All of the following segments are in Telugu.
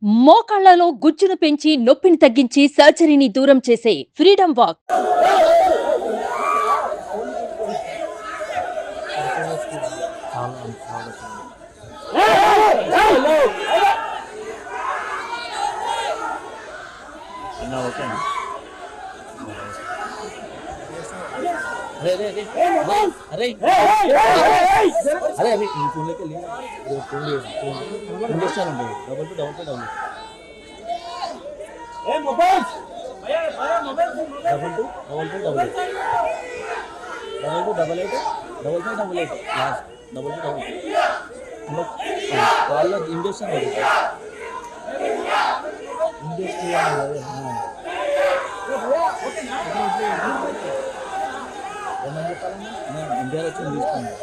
మోకాళ్లలో గుజ్జును పెంచి నొప్పిని తగ్గించి సర్జరీని దూరం చేసే ఫ్రీడమ్ వాక్. अरे अभी फोन लेके लिए फोन इंजेक्शन है डबल पे डबल ए मोबाइल डबल पे डबल लास्ट डबल వాళ్ళ ఇంజెక్షన్ ఇండియాలో వచ్చి తీసుకున్నాను.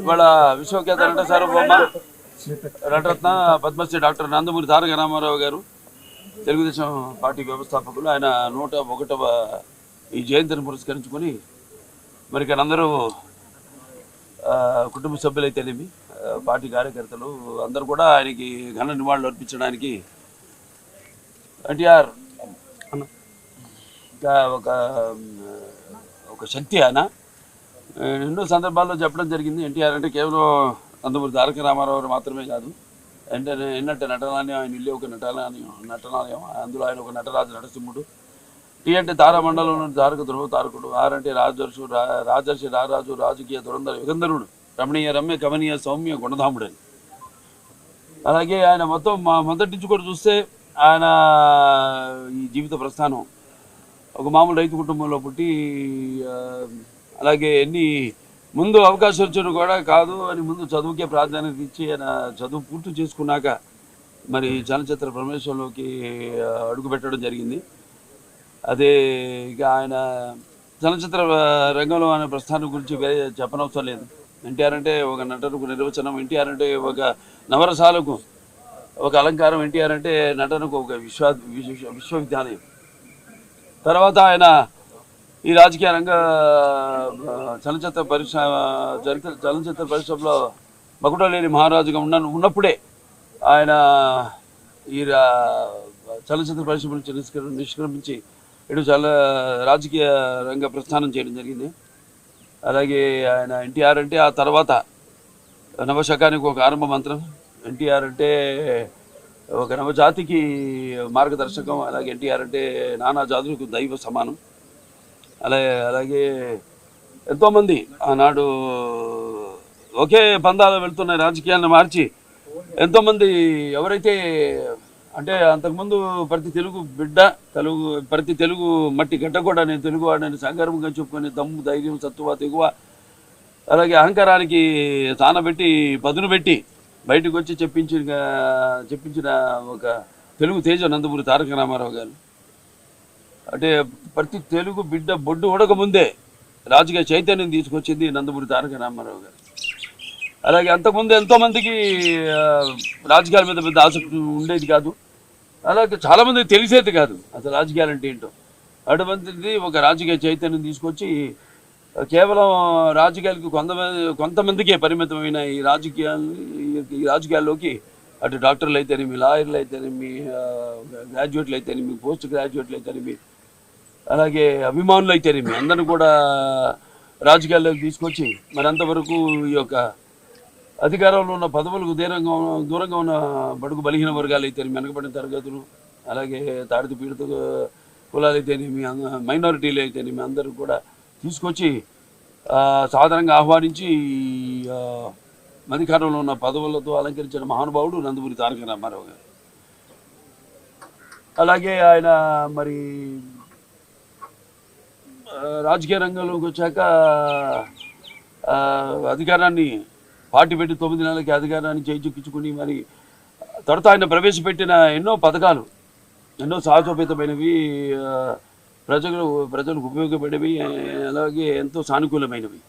ఇవాళ విశ్వఖ్యాత నట సార్వభౌమ నటరత్న పద్మశ్రీ డాక్టర్ నందమూరి తారక రామారావు గారు తెలుగుదేశం పార్టీ వ్యవస్థాపకులు. ఆయన 101వ ఈ జయంతిని పురస్కరించుకొని మరి ఇక్కడ అందరూ కుటుంబ సభ్యులైతేనేమి పార్టీ కార్యకర్తలు అందరూ కూడా ఆయనకి ఘన నివాళులు అర్పించడానికి ఎన్టీఆర్ ఒక శక్తి. ఆయన ఎన్నో సందర్భాల్లో చెప్పడం జరిగింది. ఎన్టీఆర్ అంటే కేవలం నందమూరి తారక రామారావు మాత్రమే కాదు, ఎన్నట్టు నటనాలయం, ఆయన ఇల్లు ఒక నటనాలయం, అందులో ఆయన ఒక నటరాజు నరసింహుడు. టీ అంటే తారామండలంలో తారక ధ్రువ తారకుడు, ఆర్ అంటే రాజర్షి రారాజు రాజకీయ దురంధర యుగంధరుడు, రమణీయ రమ్య కమనీయ సౌమ్య గుణధాముడు అని. అలాగే ఆయన మొత్తం మొదటి నుంచి కూడా చూస్తే ఆయన ఈ జీవిత ప్రస్థానం ఒక మామూలు రైతు కుటుంబంలో పుట్టి, అలాగే ఎన్ని ముందు అవకాశాలు వచ్చారు కూడా కాదు అని ముందు చదువుకే ప్రాధాన్యత ఇచ్చి ఆయన చదువు పూర్తి చేసుకున్నాక మరి చలనచిత్ర ప్రవేశంలోకి అడుగు పెట్టడం జరిగింది. అదే ఇక ఆయన చలనచిత్ర రంగంలో ఆయన ప్రస్థానం గురించి వేరే చెప్పనవసరం లేదు. ఎన్టీఆర్ అంటే ఒక నటనకు నిర్వచనం, ఎన్టీఆర్ అంటే ఒక నవరసాలకు ఒక అలంకారం, ఎన్టీఆర్ అంటే నటనకు ఒక విశ్వవిద్యాలయం. తర్వాత ఆయన ఈ రాజకీయ రంగ చలనచిత్ర పరిశ్రమలో మకుటలేని మహారాజుగా ఉన్నప్పుడే ఆయన ఈ చలనచిత్ర పరిశ్రమ నుంచి నిష్క్రమించి ఇటు రాజకీయ రంగ ప్రస్థానం చేయడం జరిగింది. అలాగే ఆయన ఎన్టీఆర్ అంటే ఆ తర్వాత నవశకానికి ఒక ఆరంభ మంత్రం, ఎన్టీఆర్ అంటే ఒక నవజాతికి మార్గదర్శకం, అలాగే ఎన్టీఆర్ అంటే నానా జాతులకు దైవ సమానం. అలాగే ఎంతోమంది ఆనాడు ఒకే పందాలు వెళ్తున్న రాజకీయాలను మార్చి ఎంతోమంది ఎవరైతే అంటే అంతకుముందు ప్రతి తెలుగు మట్టి గడ్డ కూడా నేను తెలుగు వాడిని సంగర్వంగా చెప్పుకొని దమ్ము ధైర్యం సత్తువ తెగువ అలాగే అహంకారానికి తానబెట్టి పదును పెట్టి బయటకు వచ్చి చెప్పించిన ఒక తెలుగు తేజ నందమూరి తారక రామారావు గారు. అంటే ప్రతి తెలుగు బిడ్డ బొడ్డు ఉడకముందే రాజకీయ చైతన్యం తీసుకొచ్చింది నందమూరి తారక రామారావు గారు. అలాగే అంతకుముందు ఎంతోమందికి రాజకీయాల మీద పెద్ద ఆసక్తి ఉండేది కాదు, అలాగే చాలామందికి తెలిసేది కాదు అసలు రాజకీయాలు అంటే ఏంటో. అటువంటిది ఒక రాజకీయ చైతన్యం తీసుకొచ్చి కేవలం రాజకీయాలకు కొంతమందికే పరిమితమైన ఈ రాజకీయాల్లోకి అటు డాక్టర్లు అయితేనేమి, లాయర్లు అయితేనేమి, గ్రాడ్యుయేట్లు అయితేనేమి, పోస్ట్ గ్రాడ్యుయేట్లు అయితేనేమి, అలాగే అభిమానులు అయితేనేమి అందరిని కూడా రాజకీయాల్లోకి తీసుకొచ్చి మరి అంతవరకు ఈ యొక్క అధికారంలో ఉన్న పదవులకు దూరంగా ఉన్న బడుగు బలహీన వర్గాలు అయితేనేమి, వెనకబడిన తరగతులు, అలాగే తాడిత పీడిత కులాలు అయితేనేమి, మైనారిటీలు అయితేనేమి అందరూ కూడా తీసుకొచ్చి సాధారణంగా ఆహ్వానించి అధికారంలో ఉన్న పదవులతో అలంకరించిన మహానుభావుడు నందమూరి తారక రామారావు గారు. అలాగే ఆయన మరి రాజకీయ రంగంలోకి వచ్చాక అధికారాన్ని పార్టీ పెట్టి 9 నెలలకి అధికారాన్ని చేజిక్కించుకుని మరి తర్వాత ఆయన ప్రవేశపెట్టిన ఎన్నో పథకాలు ఎన్నో సాహసోపేతమైనవి, ప్రజలకు ఉపయోగపడేవి, అలాగే ఎంతో సానుకూలమైనవి.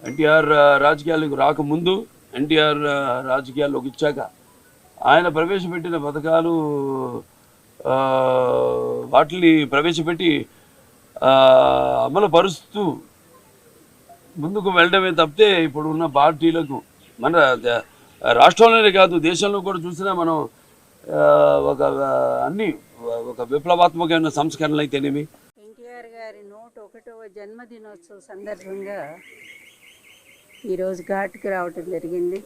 ఎన్టీఆర్ రాజకీయాలకు రాకముందు, ఎన్టీఆర్ రాజకీయాల్లోకి వచ్చాక ఆయన ప్రవేశపెట్టిన పథకాలు వాటిని ప్రవేశపెట్టి అమలు పరుస్తూ ముందుకు వెళ్ళడమే తప్పితే ఇప్పుడు ఉన్న పార్టీలకు మన రాష్ట్రంలోనే కాదు దేశంలో కూడా చూసినా మనం ఒక విప్లవాత్మకమైన సంస్కరణలు అయితేనేమి. ఎన్టీఆర్ గారి 101వ జన్మదినోత్సవ సందర్భంగా ఈరోజు ఘాట్కి రావటం జరిగింది.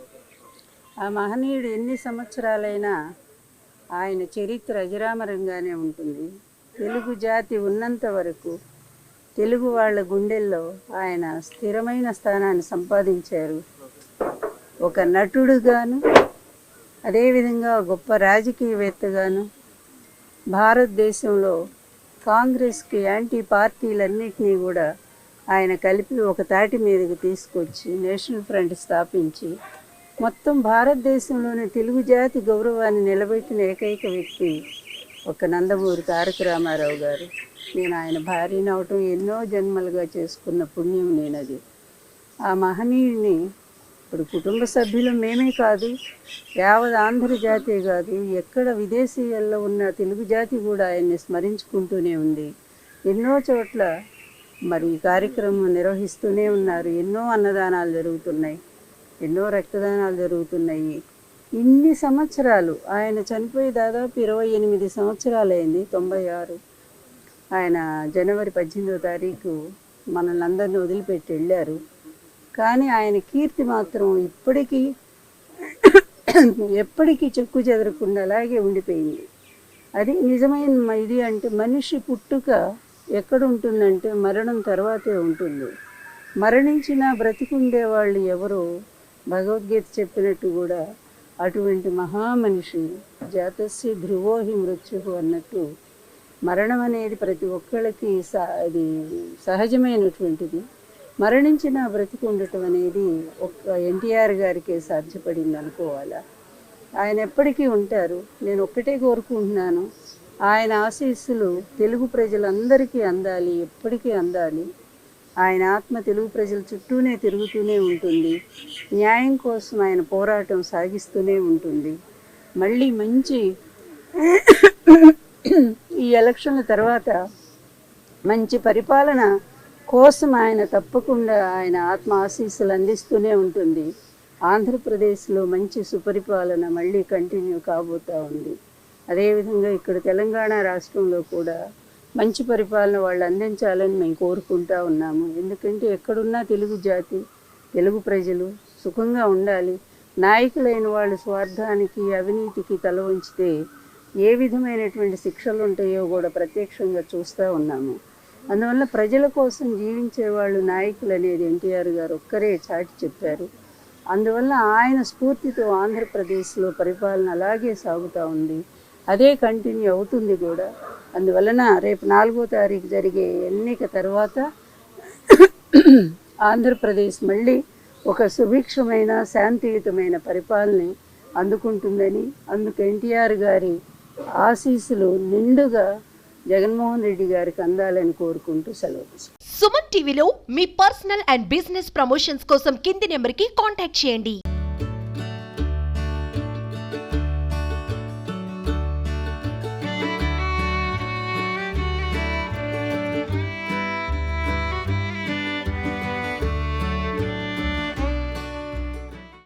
ఆ మహనీయుడు ఎన్ని సంవత్సరాలైనా ఆయన చరిత్ర అజరామరంగానే ఉంటుంది. తెలుగు జాతి ఉన్నంత వరకు తెలుగు వాళ్ళ గుండెల్లో ఆయన స్థిరమైన స్థానాన్ని సంపాదించారు. ఒక నటుడుగాను, అదేవిధంగా గొప్ప రాజకీయవేత్తగాను, భారతదేశంలో కాంగ్రెస్కి యాంటీ పార్టీలన్నింటినీ కూడా ఆయన కలిపి ఒక తాటి మీదకి తీసుకొచ్చి నేషనల్ ఫ్రంట్ స్థాపించి మొత్తం భారతదేశంలోని తెలుగు జాతి గౌరవాన్ని నిలబెట్టిన ఏకైక వ్యక్తి ఒక నందమూరి తారక రామారావు గారు. నేను ఆయన భార్యని అవటం ఎన్నో జన్మలుగా చేసుకున్న పుణ్యం నేనది. ఆ మహనీయుడిని ఇప్పుడు కుటుంబ సభ్యులు మేమే కాదు, యావత్ ఆంధ్ర జాతే కాదు, ఎక్కడ విదేశీయాల్లో ఉన్న తెలుగు జాతి కూడా ఆయన్ని స్మరించుకుంటూనే ఉంది. ఎన్నో చోట్ల మరి ఈ కార్యక్రమం నిర్వహిస్తూనే ఉన్నారు. ఎన్నో అన్నదానాలు జరుగుతున్నాయి, ఎన్నో రక్తదానాలు జరుగుతున్నాయి. ఇన్ని సంవత్సరాలు ఆయన చనిపోయి దాదాపు 28 సంవత్సరాలైంది. 96 ఆయన జనవరి 18వ తారీఖు మనల్ని అందరినీ వదిలిపెట్టి వెళ్ళారు. కానీ ఆయన కీర్తి మాత్రం ఎప్పటికీ చెక్కు చెదరకుండా అలాగే ఉండిపోయింది. అది నిజమైన ఇది. అంటే మనిషి పుట్టుక ఎక్కడ ఉంటుందంటే మరణం తర్వాతే ఉంటుంది. మరణించినా బ్రతికుండే వాళ్ళు ఎవరో భగవద్గీత చెప్పినట్టు కూడా అటువంటి మహామనిషి జాతస్య ధ్రువోహి మృత్యు అన్నట్టు మరణం అనేది ప్రతి ఒక్కళ్ళకి అది సహజమైనటువంటిది. మరణించిన బ్రతికి ఉండటం అనేది ఒక్క ఎన్టీఆర్ గారికే సాధ్యపడింది అనుకోవాలా. ఆయన ఎప్పటికీ ఉంటారు. నేను ఒక్కటే కోరుకుంటున్నాను, ఆయన ఆశీస్సులు తెలుగు ప్రజలందరికీ అందాలి, ఎప్పటికీ అందాలి. ఆయన ఆత్మ తెలుగు ప్రజల చుట్టూనే తిరుగుతూనే ఉంటుంది. న్యాయం కోసం ఆయన పోరాటం సాగిస్తూనే ఉంటుంది. మళ్ళీ మంచి ఈ ఎలక్షన్ల తర్వాత మంచి పరిపాలన కోసం ఆయన తప్పకుండా ఆయన ఆత్మ ఆశీస్సులు అందిస్తూనే ఉంటుంది. ఆంధ్రప్రదేశ్లో మంచి సుపరిపాలన మళ్ళీ కంటిన్యూ కాబోతూ ఉంది. అదేవిధంగా ఇక్కడ తెలంగాణ రాష్ట్రంలో కూడా మంచి పరిపాలన వాళ్ళు అందించాలని మేము కోరుకుంటూ ఉన్నాము. ఎందుకంటే ఎక్కడున్నా తెలుగు జాతి, తెలుగు ప్రజలు సుఖంగా ఉండాలి. నాయకులైన వాళ్ళు స్వార్థానికి, అవినీతికి తల వంచితే ఏ విధమైనటువంటి శిక్షలు ఉంటాయో కూడా ప్రత్యక్షంగా చూస్తూ ఉన్నాము. అందువల్ల ప్రజల కోసం జీవించే వాళ్ళు నాయకులు అనేది ఎన్టీఆర్ గారు ఒక్కరే చాటి చెప్పారు. అందువల్ల ఆయన స్ఫూర్తితో ఆంధ్రప్రదేశ్లో పరిపాలన అలాగే సాగుతూ ఉంది. అదే కంటిన్యూ అవుతుంది కూడా. అందువలన రేపు 4వ తారీఖు జరిగే ఎన్నిక తర్వాత ఆంధ్రప్రదేశ్ మళ్ళీ ఒక సుభిక్షమైన శాంతియుతమైన పరిపాలన అందుకుంటుందని, అందుకు ఎన్టీఆర్ గారి ఆశీస్సులు నిండుగా జగన్మోహన్ రెడ్డి గారికి అందాలని కోరుకుంటూ సెలవు. సుమన్ టీవీలో మీ పర్సనల్ అండ్ బిజినెస్ ప్రమోషన్స్ కోసం కింది నెంబర్కి కాంటాక్ట్ చేయండి.